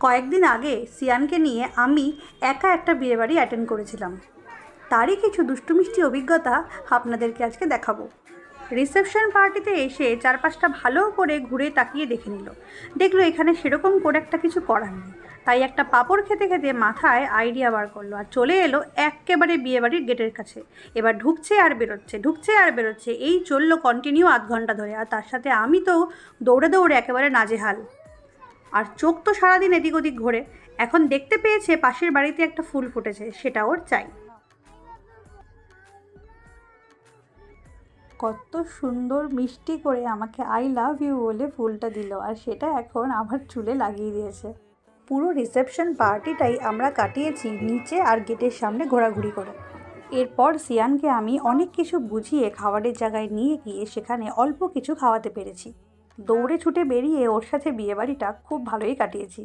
কয়েকদিন আগে সিয়ানকে নিয়ে আমি একা একটা বিয়েবাড়ি অ্যাটেন্ড করেছিলাম। তারই কিছু দুষ্টু মিষ্টি অভিজ্ঞতা আপনাদেরকে আজকে দেখাবো। রিসেপশন পার্টিতে এসে চারপাশটা ভালো করে ঘুরে তাকিয়ে দেখে নিল। দেখলো এখানে সেরকম করে একটা কিছু করার নেই। তাই একটা পাঁপড় খেতে খেতে মাথায় আইডিয়া বার করলো আর চলে এলো একেবারে বিয়েবাড়ির গেটের কাছে। এবার ঢুকছে আর বেরোচ্ছে, ঢুকছে আর বেরোচ্ছে, এই চললো কন্টিনিউ আধ ঘন্টা ধরে। আর তার সাথে আমি তো দৌড়ে দৌড়ে একেবারে নাজেহাল। আর চোখ তো সারাদিন এদিক ওদিক ঘোরে। এখন দেখতে পেয়েছে পাশের বাড়িতে একটা ফুল ফুটেছে, সেটা ওর চাই। কত সুন্দর মিষ্টি করে আমাকে আই লাভ ইউ বলে ফুলটা দিল, আর সেটা এখন আমার চুলে লাগিয়ে দিয়েছে। পুরো রিসেপশন পার্টিটাই আমরা কাটিয়েছি নিচে আর গেটের সামনে ঘোরাঘুরি করে। এরপর সিয়ানকে আমি অনেক কিছু বুঝিয়ে খাবারের জায়গায় নিয়ে গিয়ে সেখানে অল্প কিছু খাওয়াতে পেরেছি। দৌড়ে ছুটে বেরিয়ে ওর সাথে বিয়েবাড়িটা খুব ভালোই কাটিয়েছি।